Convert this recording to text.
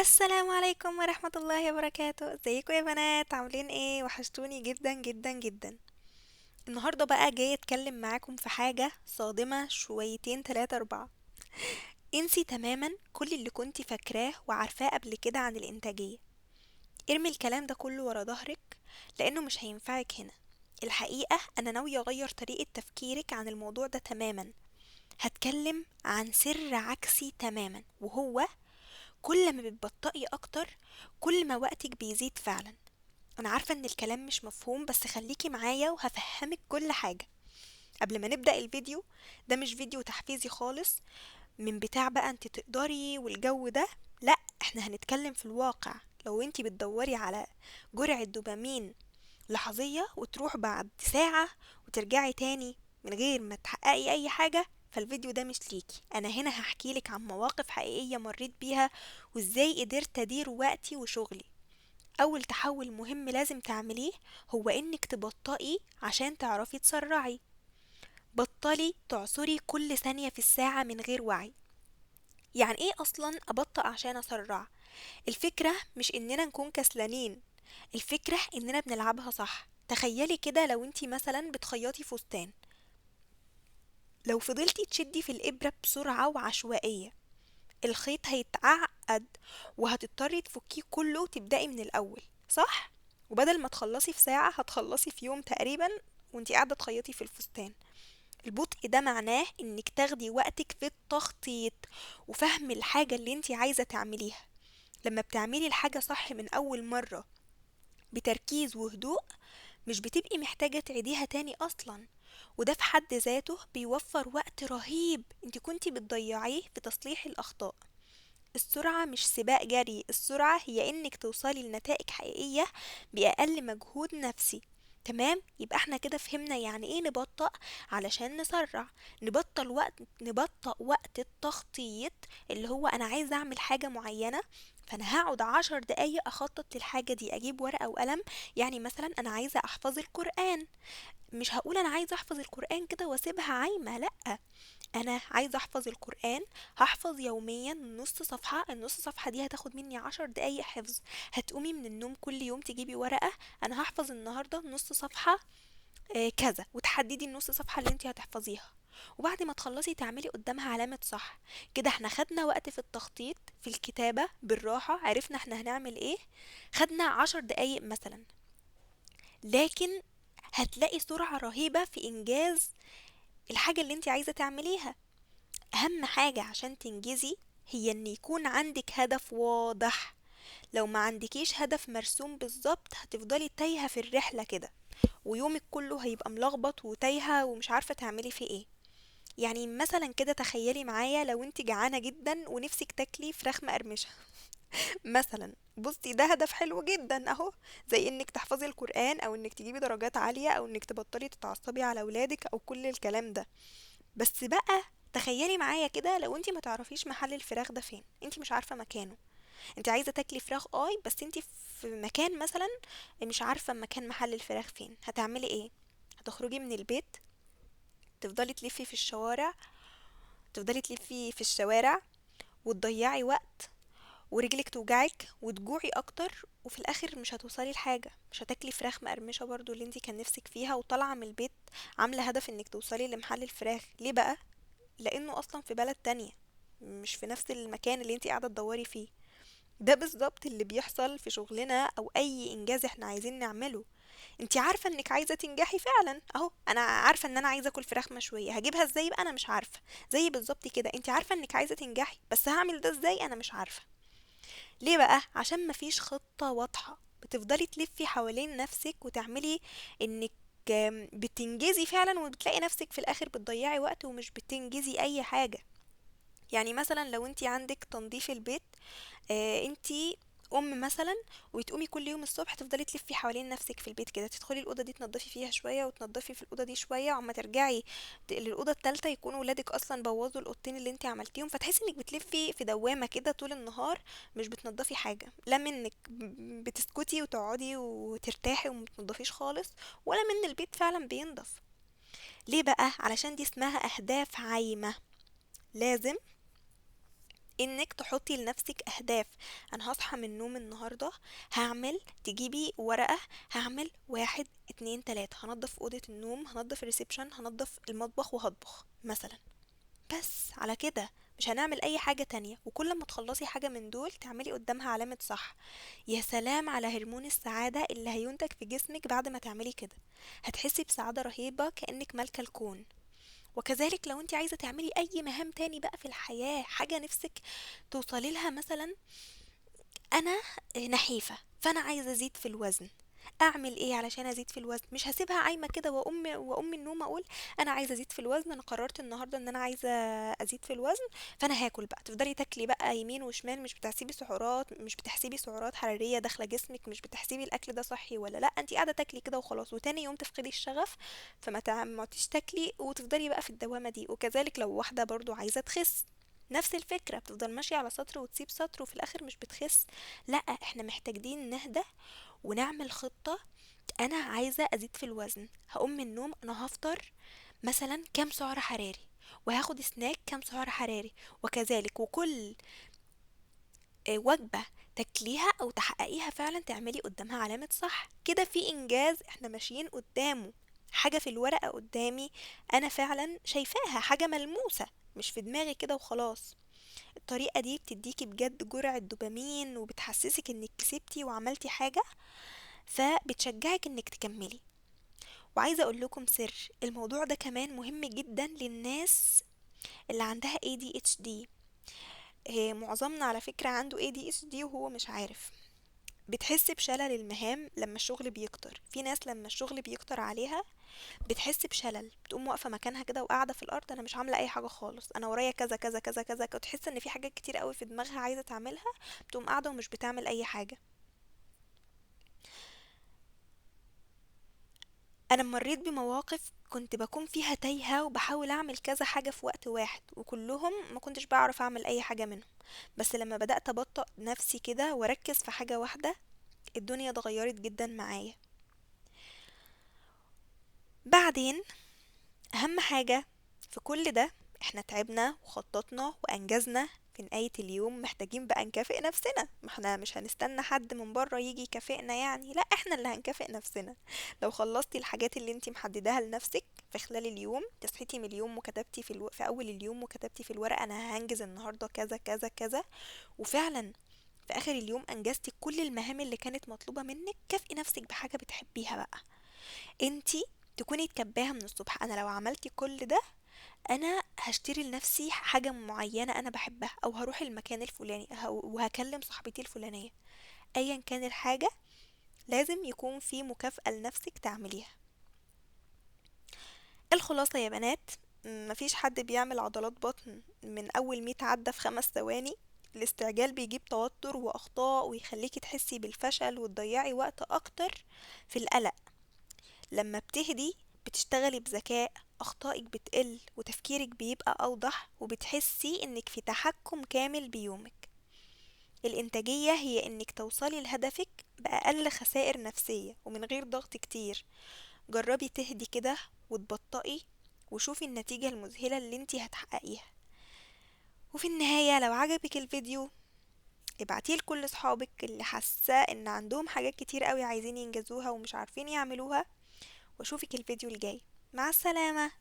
السلام عليكم ورحمة الله وبركاته. ازيكم يا بنات؟ عاملين ايه؟ وحشتوني جدا جدا جدا. النهاردة بقى جاية اتكلم معاكم في حاجة صادمة شويتين تلاتة اربعة. انسي تماما كل اللي كنتي فاكراه وعارفاه قبل كده عن الانتاجية. ارمي الكلام ده كله ورا ظهرك، لانه مش هينفعك هنا. الحقيقة انا ناوية اغير طريقة تفكيرك عن الموضوع ده تماما. هتكلم عن سر عكسي تماما، وهو كل ما بتبطئي اكتر كل ما وقتك بيزيد فعلا. انا عارفة ان الكلام مش مفهوم، بس خليكي معايا وهفهمك كل حاجة. قبل ما نبدأ الفيديو، ده مش فيديو تحفيزي خالص من بتاع بقى انت تقدري والجو ده. لا، احنا هنتكلم في الواقع. لو انت بتدوري على جرعة دوبامين لحظية وتروح بعد ساعة وترجعي تاني من غير ما تحققي اي حاجة، فالفيديو ده مش ليكي. انا هنا هحكيلك عن مواقف حقيقية مريت بيها، وازاي قدرت ادير وقتي وشغلي. اول تحول مهم لازم تعمليه هو انك تبطئي عشان تعرفي تسرعي. بطلي تعصري كل ثانية في الساعة من غير وعي. يعني ايه اصلا ابطأ عشان اسرع؟ الفكرة مش اننا نكون كسلانين، الفكرة اننا بنلعبها صح. تخيلي كده لو انتي مثلا بتخيطي فستان، لو فضلتي تشدي في الإبرة بسرعة وعشوائية، الخيط هيتعقد وهتضطري تفكيه كله وتبدأي من الأول، صح؟ وبدل ما تخلصي في ساعة هتخلصي في يوم تقريبا وانتي قاعدة تخيطي في الفستان. البطء ده معناه انك تاخدي وقتك في التخطيط وفهم الحاجة اللي انتي عايزة تعمليها. لما بتعملي الحاجة صح من أول مرة بتركيز وهدوء، مش بتبقي محتاجة تعيديها تاني أصلا. وده في حد ذاته بيوفر وقت رهيب انت كنتي بتضيعيه في تصليح الأخطاء. السرعة مش سباق جري، السرعة هي انك توصلي لنتائج حقيقية بأقل مجهود نفسي. تمام، يبقى احنا كده فهمنا يعني ايه نبطأ علشان نسرع. نبطأ وقت التخطيط، اللي هو انا عايزة اعمل حاجة معينة، فانا هقعد 10 دقايق اخطط للحاجة دي، اجيب ورقة وقلم. يعني مثلا انا عايزة احفظ القرآن، مش هقول انا عايزة احفظ القرآن كده واسيبها عايمة، لأ. انا عايزه احفظ القرآن، هحفظ يوميا نص صفحة. النص صفحة دي هتاخد مني 10 دقايق حفظ. هتقومي من النوم كل يوم تجيبي ورقة، انا هحفظ النهاردة نص صفحة كذا، وتحددي النص صفحة اللي انت هتحفظيها. وبعد ما تخلصي تعملي قدامها علامة صح. كده احنا خدنا وقت في التخطيط، في الكتابة بالراحة، عرفنا احنا هنعمل ايه. خدنا 10 دقايق مثلا، لكن هتلاقي سرعة رهيبة في انجاز الحاجة اللي انت عايزة تعمليها. اهم حاجة عشان تنجزي هي ان يكون عندك هدف واضح. لو ما عندكيش هدف مرسوم بالظبط هتفضلي تايهة في الرحلة كده، ويومك كله هيبقى ملخبط وتايهة ومش عارفة تعملي فيه ايه. يعني مثلا كده تخيلي معايا لو انت جعانة جدا ونفسك تاكلي فراخ مقرمشة مثلا. بصي، ده هدف حلو جدا اهو، زي انك تحفظي القرآن او انك تجيبي درجات عالية او انك تبطلي تتعصبي على ولادك او كل الكلام ده. بس بقى تخيلي معايا كده لو انتي ما تعرفيش محل الفراخ ده فين، انتي مش عارفة مكانه. انتي عايزة تاكلي فراخ بس انتي في مكان مثلا مش عارفة مكان محل الفراخ فين، هتعملي ايه؟ هتخرجي من البيت، تفضلي تلفي في الشوارع، تفضلي تلفي في الشوارع وتضيعي وقت، ورجلك توجعك وتجوعي اكتر، وفي الاخر مش هتوصلي لحاجة، مش هتاكلي فراخ مقرمشة برضو اللي انتي كان نفسك فيها وطالعة من البيت عاملة هدف انك توصلي لمحل الفراخ. ليه بقى؟ لانه اصلا في بلد تانية، مش في نفس المكان اللي انتي قاعدة تدوري فيه. ده بالظبط اللي بيحصل في شغلنا او اي انجاز احنا عايزين نعمله. انتي عارفة انك عايزة تنجحي فعلا اهو، انا عارفة ان انا عايزة اكل فراخ مشوية، هجيبها ازاي بقى؟ انا مش عارفة. زي بالظبط كده انتي عارفة انك عايزة تنجحي، بس هعمل ده ازاي؟ انا مش عارفة. ليه بقى؟ عشان مفيش خطة واضحة. بتفضلي تلفي حوالين نفسك وتعملي انك بتنجزي فعلا، وبتلاقي نفسك في الاخر بتضيعي وقت ومش بتنجزي اي حاجة. يعني مثلا لو انتي عندك تنظيف البيت، انتي ام مثلا، وتقومي كل يوم الصبح تفضلي تلفي حوالين نفسك في البيت كده، تدخلي الاوضه دي تنضفي فيها شويه وتنضفي في الاوضه دي شويه، وعما ترجعي للاوضه التالتة يكونوا ولادك اصلا بوظوا الاوضتين اللي انتي عملتيهم، فتحسي انك بتلفي في دوامه كده طول النهار، مش بتنضفي حاجه. لا منك بتسكتي وتقعدي وترتاحي ومتنضفيش خالص، ولا من البيت فعلا بينضف. ليه بقى؟ علشان دي اسمها اهداف عايمه. لازم انك تحطي لنفسك اهداف. انا هصحى من النوم النهاردة، هعمل، تجيبي ورقة، هعمل 1 2 3، هنضف اوضة النوم، هنضف الريسبشن، هنضف المطبخ وهطبخ مثلا. بس على كده، مش هنعمل اي حاجة تانية. وكل ما تخلصي حاجة من دول تعملي قدامها علامة صح. يا سلام على هرمون السعادة اللي هينتج في جسمك بعد ما تعملي كده. هتحسي بسعادة رهيبة كأنك مالكة الكون. وكذلك لو انت عايزة تعملي اي مهام تاني بقى في الحياة، حاجة نفسك توصلي لها مثلا. انا نحيفة، فانا عايزة ازيد في الوزن. اعمل ايه علشان ازيد في الوزن؟ مش هسيبها عايمة كده واقوم من النوم اقول انا عايزة ازيد في الوزن، انا قررت النهاردة ان انا عايزة ازيد في الوزن، فانا هاكل بقى. تفضلي تاكلي بقى يمين وشمال، مش بتحسبي سعرات حرارية داخلة جسمك، مش بتحسبي الاكل ده صحي ولا لا، انت قاعدة تاكلي كده وخلاص، وتاني يوم تفقدي الشغف، ما تعمليش تاكلي وتفضلي بقى في الدوامة دي. وكذلك لو واحدة برضو عايزة تخس، نفس الفكرة، بتفضل ماشية على سطر وتسيب سطر وفي الآخر مش بتخس. لا، احنا محتاجين نهدى ونعمل خطة. انا عايزة ازيد في الوزن، هقوم من النوم انا هفطر مثلا كام سعر حراري، وهاخد سناك كام سعر حراري، وكذلك. وكل وجبة تاكليها او تحققيها فعلا تعملي قدامها علامة صح كده، في انجاز احنا ماشيين قدامه. حاجة في الورقة قدامي، انا فعلا شايفاها حاجة ملموسة، مش في دماغي كده وخلاص. الطريقة دي بتديكي بجد جرعة دوبامين، وبتحسسك انك كسبتي وعملتي حاجة، فبتشجعك انك تكملي. وعايزة اقول لكم سر، الموضوع ده كمان مهم جدا للناس اللي عندها ADHD. معظمنا على فكرة عنده ADHD وهو مش عارف. بتحس بشلل المهام لما الشغل بيكتر. في ناس لما الشغل بيكتر عليها بتحس بشلل، بتقوم واقفة مكانها كده وقاعدة في الأرض، أنا مش عاملة أي حاجة خالص، أنا ورايا كذا كذا كذا كذا، وتحس إن في حاجات كتير قوي في دماغها عايزة تعملها، بتقوم قاعدة ومش بتعمل أي حاجة. أنا مريت بمواقف كنت بكون فيها تايهة وبحاول أعمل كذا حاجة في وقت واحد، وكلهم ما كنتش بعرف أعمل أي حاجة منهم. بس لما بدأت أبطأ نفسي كده وأركز في حاجة واحدة، الدنيا اتغيرت جدا معايا. بعدين، أهم حاجة في كل ده، احنا تعبنا وخططنا وأنجزنا. في نهاية اليوم محتاجين بقى نكافئ نفسنا، ما احنا مش هنستنى حد من بره يجي يكافئنا يعني، لا احنا اللي هنكافئ نفسنا. لو خلصتي الحاجات اللي انتي محددها لنفسك في خلال اليوم، تصحيتي من اليوم وكتبتي في أول اليوم وكتبتي في الورقة أنا هنجز النهاردة كذا كذا كذا، وفعلا في آخر اليوم أنجزتي كل المهام اللي كانت مطلوبة منك، كافئي نفسك بحاجة بتحبيها بقى. انتي تكوني تكباها من الصبح، انا لو عملتي كل ده انا هشتري لنفسي حاجة معينة انا بحبها، او هروح المكان الفلاني، وهكلم صاحبتي الفلانية. ايا كان الحاجة، لازم يكون في مكافأة لنفسك تعمليها. الخلاصة يا بنات، مفيش حد بيعمل عضلات بطن من اول 100 عدة في 5 ثواني. الاستعجال بيجيب توتر واخطاء ويخليكي تحسي بالفشل وتضيعي وقت اكتر في القلق. لما بتهدي بتشتغلي بذكاء، أخطائك بتقل وتفكيرك بيبقى أوضح، وبتحسي إنك في تحكم كامل بيومك. الإنتاجية هي إنك توصلي لهدفك بأقل خسائر نفسية ومن غير ضغط كتير. جربي تهدي كده وتبطئي، وشوفي النتيجة المذهلة اللي انتي هتحققيها. وفي النهاية، لو عجبك الفيديو ابعتيه لكل صحابك اللي حاسة ان عندهم حاجات كتير قوي عايزين ينجزوها ومش عارفين يعملوها. واشوفك الفيديو الجاي. مع السلامة.